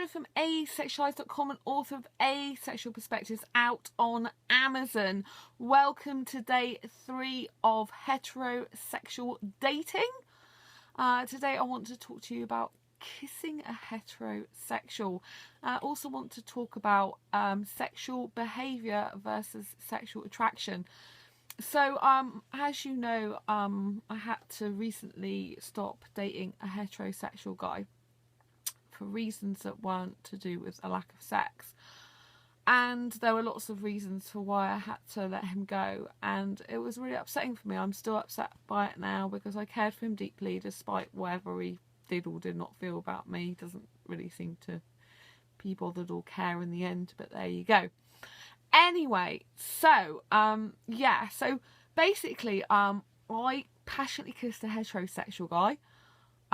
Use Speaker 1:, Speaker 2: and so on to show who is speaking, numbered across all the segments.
Speaker 1: Sandra from Asexualise.com and author of Asexual Perspectives, out on Amazon. Welcome to day 3 of Heterosexual Dating. Today I want to talk to you about kissing a heterosexual. I also want to talk about sexual behaviour versus sexual attraction. So, as you know, I had to recently stop dating a heterosexual guy for reasons that weren't to do with a lack of sex. And there were lots of reasons for why I had to let him go. And it was really upsetting for me. I'm still upset by it now because I cared for him deeply despite whatever he did or did not feel about me. He doesn't really seem to be bothered or care in the end, but there you go. Anyway, so so basically I passionately kissed a heterosexual guy.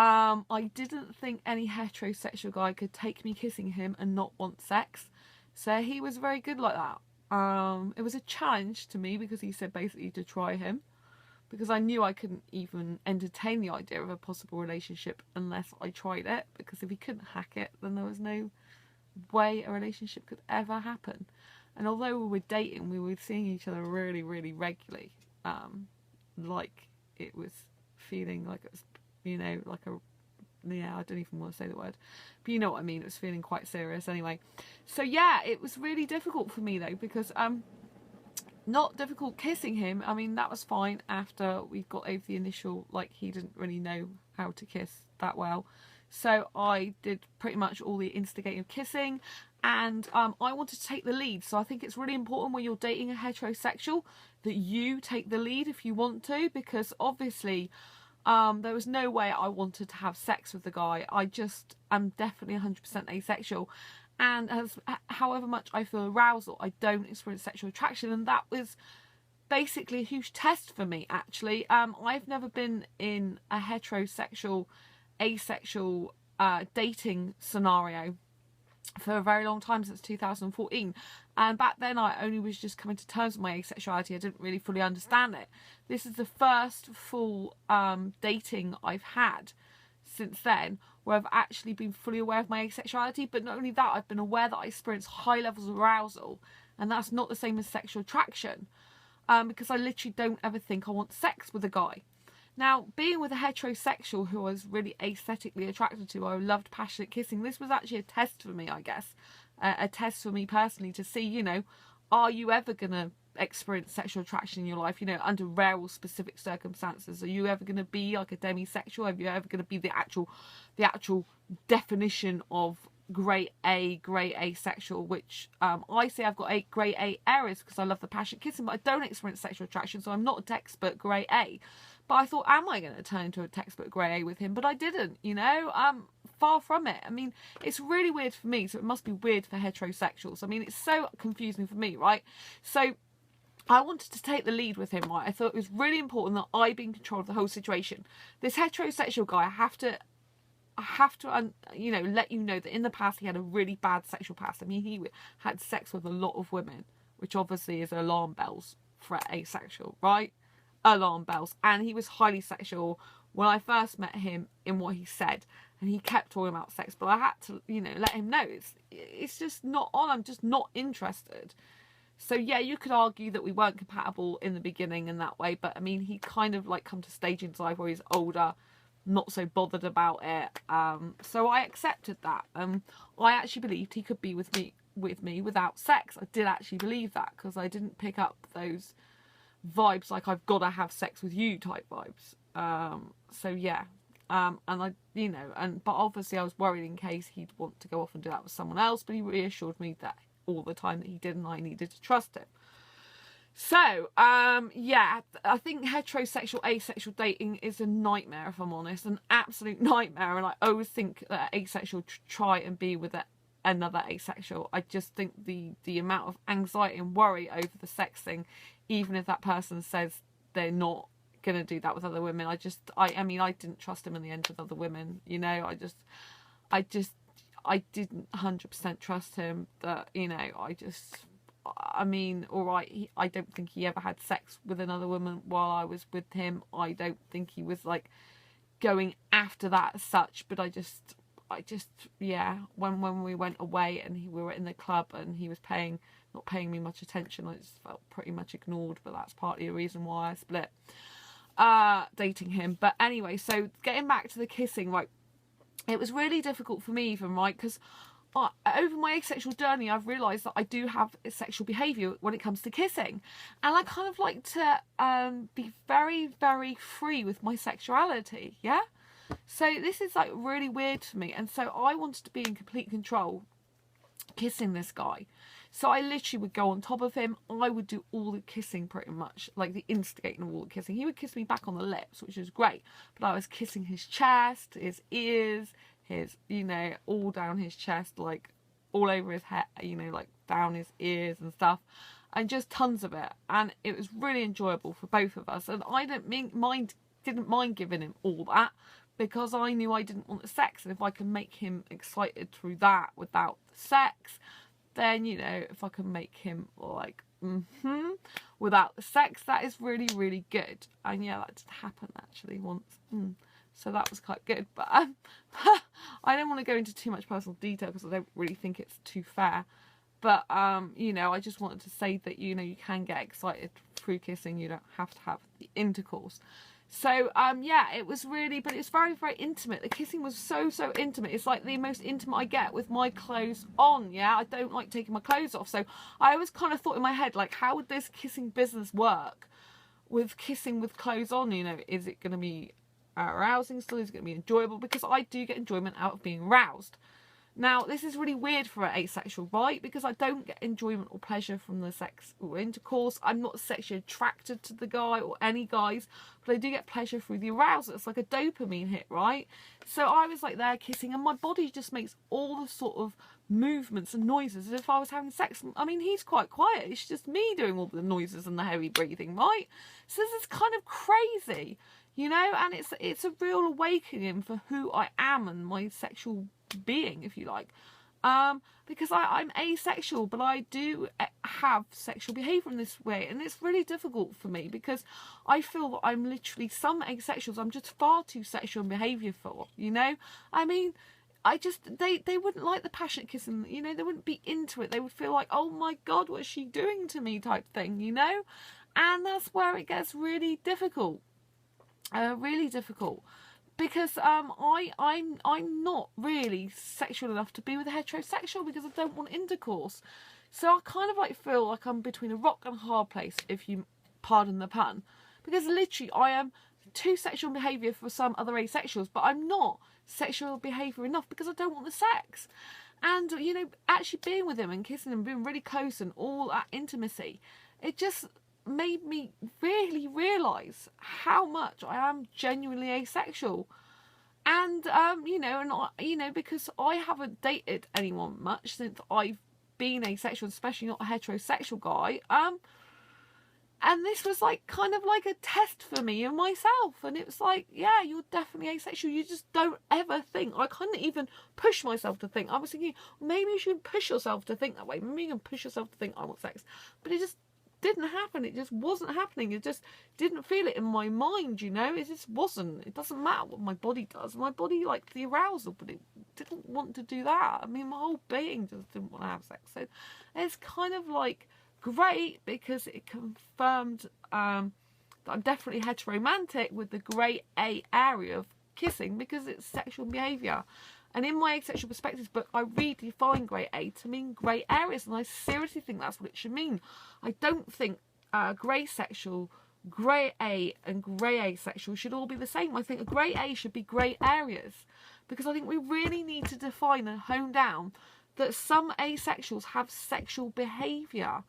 Speaker 1: I didn't think any heterosexual guy could take me kissing him and not want sex, so he was very good like that. It was a challenge to me because he said basically to try him, because I knew I couldn't even entertain the idea of a possible relationship unless I tried it, because if he couldn't hack it, then there was no way a relationship could ever happen. And although we were dating, we were seeing each other really, really regularly. Like it was feeling like it was, you know, like a, yeah, I don't even want to say the word, but you know what I mean. It was feeling quite serious anyway. So yeah, it was really difficult for me though, because not difficult kissing him. I mean, that was fine after we got over the initial, like, he didn't really know how to kiss that well. So I did pretty much all the instigating of kissing, and I wanted to take the lead. So I think it's really important when you're dating a heterosexual that you take the lead if you want to, because obviously there was no way I wanted to have sex with the guy. I'm definitely 100% asexual, and however much I feel arousal, I don't experience sexual attraction, and that was basically a huge test for me, actually. I've never been in a heterosexual, asexual dating scenario for a very long time, since 2014, and back then I only was just coming to terms with my asexuality. I didn't really fully understand it. This is the first full dating I've had since then where I've actually been fully aware of my asexuality. But not only that, I've been aware that I experience high levels of arousal, and that's not the same as sexual attraction, because I literally don't ever think I want sex with a guy. Now, being with a heterosexual who I was really aesthetically attracted to, I loved passionate kissing. This was actually a test for me, I guess. A test for me personally to see, you know, are you ever going to experience sexual attraction in your life, you know, under rare or specific circumstances? Are you ever going to be like a demisexual? Are you ever going to be the actual definition of grade A asexual, which I say I've got grade A areas because I love the passionate kissing, but I don't experience sexual attraction, so I'm not a textbook grade A. But I thought, am I going to turn into a textbook grade A with him? But I didn't, you know, far from it. I mean, it's really weird for me, so it must be weird for heterosexuals. I mean, it's so confusing for me, right? So I wanted to take the lead with him, right? I thought it was really important that I be in control of the whole situation. This heterosexual guy, I have to, you know, let you know that in the past he had a really bad sexual past. I mean, he had sex with a lot of women, which obviously is alarm bells for asexual, right? Alarm bells. And he was highly sexual when I first met him in what he said, and he kept talking about sex, but I had to, you know, let him know it's just not on. I'm just not interested. So yeah, you could argue that we weren't compatible in the beginning in that way, but I mean, he kind of like come to a stage in his life where he's older, not so bothered about it. So I accepted that. I actually believed he could be with me without sex. I did actually believe that, because I didn't pick up those vibes like I've got to have sex with you type vibes. So yeah, and I, you know, but obviously I was worried in case he'd want to go off and do that with someone else, but he reassured me that all the time that he did, and I needed to trust him. So yeah, I think heterosexual asexual dating is a nightmare, if I'm honest, an absolute nightmare. And I always think that asexual try and be with another asexual. I just think the amount of anxiety and worry over the sex thing, even if that person says they're not gonna do that with other women, I mean, I didn't trust him in the end with other women, you know. I didn't 100% trust him. That, you know, I mean, all right, I don't think he ever had sex with another woman while I was with him. I don't think he was like going after that as such, but I just, yeah, when we went away and we were in the club and he was not paying me much attention, I just felt pretty much ignored. But that's partly the reason why I split dating him. But anyway, so getting back to the kissing, right, it was really difficult for me even, right, because over my asexual journey, I've realised that I do have sexual behaviour when it comes to kissing, and I kind of like to be very, very free with my sexuality, yeah? So this is like really weird for me, and so I wanted to be in complete control kissing this guy. So I literally would go on top of him. I would do all the kissing pretty much, like the instigating of all the kissing. He would kiss me back on the lips, which was great, but I was kissing his chest, his ears, his, you know, all down his chest, like all over his head, you know, like down his ears and stuff, and just tons of it. And it was really enjoyable for both of us, and I didn't mind giving him all that, because I knew I didn't want the sex, and if I can make him excited through that without the sex, then, you know, if I can make him like without the sex, that is really, really good. And yeah, that did happen actually once. So that was quite good, but I don't want to go into too much personal detail because I don't really think it's too fair. But you know, I just wanted to say that, you know, you can get excited through kissing. You don't have to have the intercourse. So yeah, it was really, but it's very, very intimate. The kissing was so intimate. It's like the most intimate I get with my clothes on. Yeah, I don't like taking my clothes off. So I always kind of thought in my head, like, how would this kissing business work with kissing with clothes on? You know, is it going to be arousing still? Is it going to be enjoyable? Because I do get enjoyment out of being aroused. Now, this is really weird for an asexual, right? Because I don't get enjoyment or pleasure from the sex or intercourse. I'm not sexually attracted to the guy or any guys, but I do get pleasure through the arousal. It's like a dopamine hit, right? So I was like there kissing, and my body just makes all the sort of movements and noises as if I was having sex. I mean, he's quite quiet. It's just me doing all the noises and the heavy breathing, right? So this is kind of crazy, you know, and it's a real awakening for who I am and my sexual being, if you like, because I'm asexual, but I do have sexual behaviour in this way, and it's really difficult for me because I feel that I'm literally, some asexuals I'm just far too sexual in behaviour for, you know. I mean, I just, they wouldn't like the passionate kissing, you know, they wouldn't be into it. They would feel like, oh my god, what is she doing to me type thing, you know. And that's where it gets really difficult, because I'm not really sexual enough to be with a heterosexual because I don't want intercourse. So I kind of like feel like I'm between a rock and a hard place, if you pardon the pun, because literally I am too sexual behaviour for some other asexuals, but I'm not sexual behaviour enough because I don't want the sex. And, you know, actually being with him and kissing him, being really close and all that intimacy, it just made me really realise how much I am genuinely asexual. And you know, and you know, because I haven't dated anyone much since I've been asexual, especially not a heterosexual guy, and this was like kind of like a test for me and myself, and it was like, yeah, you're definitely asexual. You just don't ever think. I couldn't even push myself to think. I was thinking, maybe you should push yourself to think that way. Maybe you can push yourself to think I want sex, but it just didn't happen. It just wasn't happening. It just didn't feel it in my mind, you know. It just wasn't. It doesn't matter what my body does. My body liked the arousal, but it didn't want to do that. I mean, my whole being just didn't want to have sex. So it's kind of like great because it confirmed that I'm definitely heteromantic with the grey A area of kissing, because it's sexual behaviour. And in my Asexual Perspectives book, I redefine grey A to mean grey areas, and I seriously think that's what it should mean. I don't think grey sexual, grey A and grey asexual should all be the same. I think a grey A should be grey areas, because I think we really need to define and hone down that some asexuals have sexual behaviour.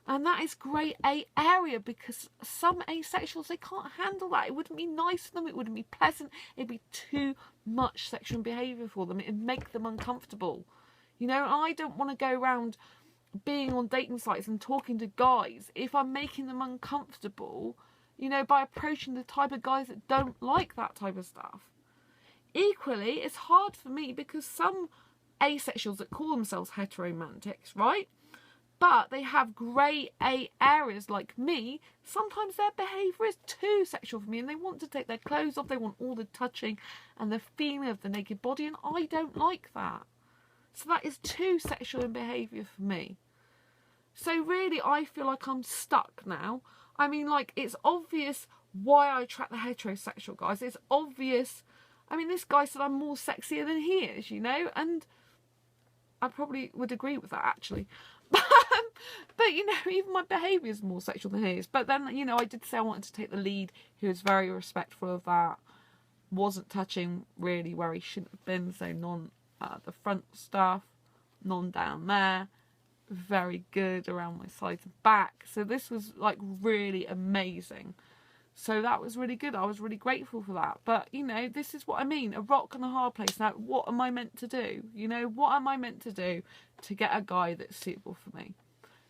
Speaker 1: And that is grey A area, because some asexuals, they can't handle that. It wouldn't be nice for them. It wouldn't be pleasant. It'd be too much sexual behaviour for them. It'd make them uncomfortable. You know, I don't want to go around being on dating sites and talking to guys if I'm making them uncomfortable, you know, by approaching the type of guys that don't like that type of stuff. Equally, it's hard for me because some asexuals that call themselves heteromantics, right? but they have grey areas like me. Sometimes their behaviour is too sexual for me and they want to take their clothes off, they want all the touching and the feeling of the naked body, and I don't like that. So that is too sexual in behaviour for me. So really, I feel like I'm stuck now. I mean, like, it's obvious why I attract the heterosexual guys. It's obvious. I mean, this guy said I'm more sexier than he is, you know, and I probably would agree with that, actually. But, you know, even my behaviour is more sexual than his. But then, you know, I did say I wanted to take the lead. He was very respectful of that. Wasn't touching really where he shouldn't have been. So none the front stuff, none down there. Very good around my sides and back. So this was like really amazing. So that was really good. I was really grateful for that. But, you know, this is what I mean. A rock and a hard place. Now, what am I meant to do? You know, what am I meant to do to get a guy that's suitable for me?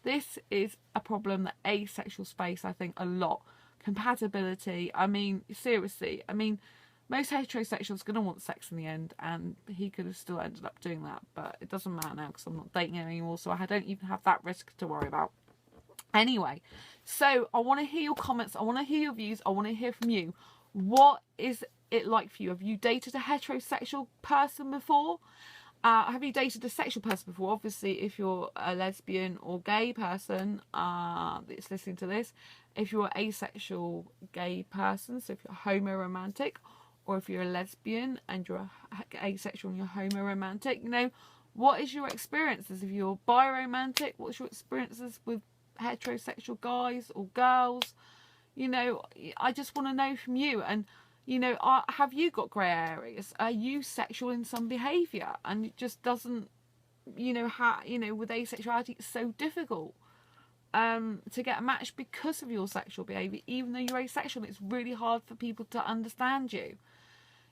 Speaker 1: This is a problem that asexual space, I think, a lot. Compatibility. I mean, seriously. I mean, most heterosexuals are going to want sex in the end, and he could have still ended up doing that. But it doesn't matter now because I'm not dating him anymore, so I don't even have that risk to worry about. Anyway, so I want to hear your comments. I want to hear your views. I want to hear from you. What is it like for you? Have you dated a heterosexual person before? Have you dated a sexual person before? Obviously, if you're a lesbian or gay person that's listening to this, if you're an asexual gay person, so if you're homo-romantic, or if you're a lesbian and you're asexual and you're homo-romantic, you know, what is your experiences? If you're bi-romantic, what's your experiences with heterosexual guys or girls? You know, I just want to know from you. And, you know, have you got grey areas? Are you sexual in some behaviour? And it just doesn't, you know, with asexuality, it's so difficult to get a match because of your sexual behaviour, even though you're asexual. It's really hard for people to understand you.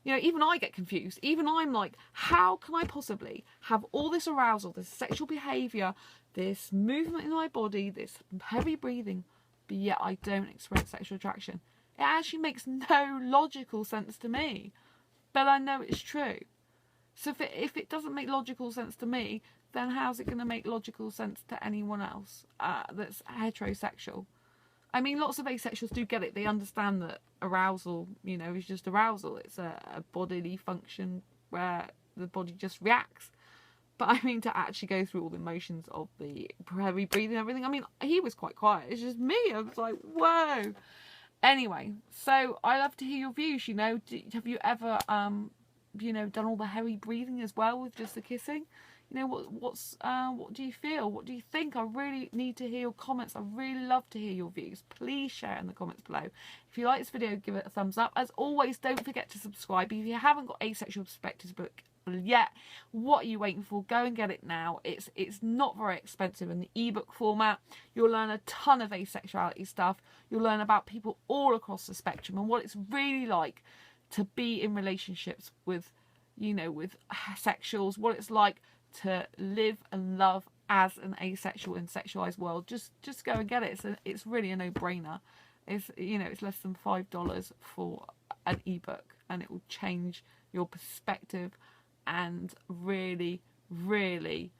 Speaker 1: You know, even I get confused. Even I'm like, how can I possibly have all this arousal, this sexual behaviour, this movement in my body, this heavy breathing, but yet I don't experience sexual attraction? It actually makes no logical sense to me, but I know it's true. So if it doesn't make logical sense to me, then how's it going to make logical sense to anyone else that's heterosexual? I mean, lots of asexuals do get it. They understand that arousal, you know, is just arousal. It's a bodily function where the body just reacts. But I mean, to actually go through all the emotions of the heavy breathing and everything, I mean, he was quite quiet. It's just me. I was like, whoa. Anyway, so I love to hear your views, you know. Have you ever, you know, done all the heavy breathing as well with just the kissing? You know, what do you feel? What do you think? I really need to hear your comments. I really love to hear your views. Please share in the comments below. If you like this video, give it a thumbs up. As always, don't forget to subscribe. If you haven't got Asexual Perspectives book yet, what are you waiting for? Go and get it now. It's not very expensive in the ebook format. You'll learn a ton of asexuality stuff. You'll learn about people all across the spectrum and what it's really like to be in relationships with, you know, with asexuals, what it's like to live and love as an asexual in sexualized world. Just go and get it. It's really a no-brainer. It's, you know, it's less than $5 for an ebook, and it will change your perspective and really, really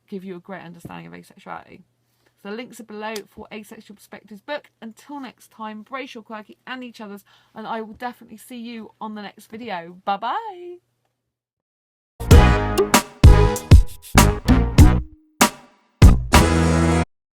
Speaker 1: give you a great understanding of asexuality. So the links are below for Asexual Perspectives book. Until next time, brace your quirky and each other's, and I will definitely see you on the next video. Bye bye.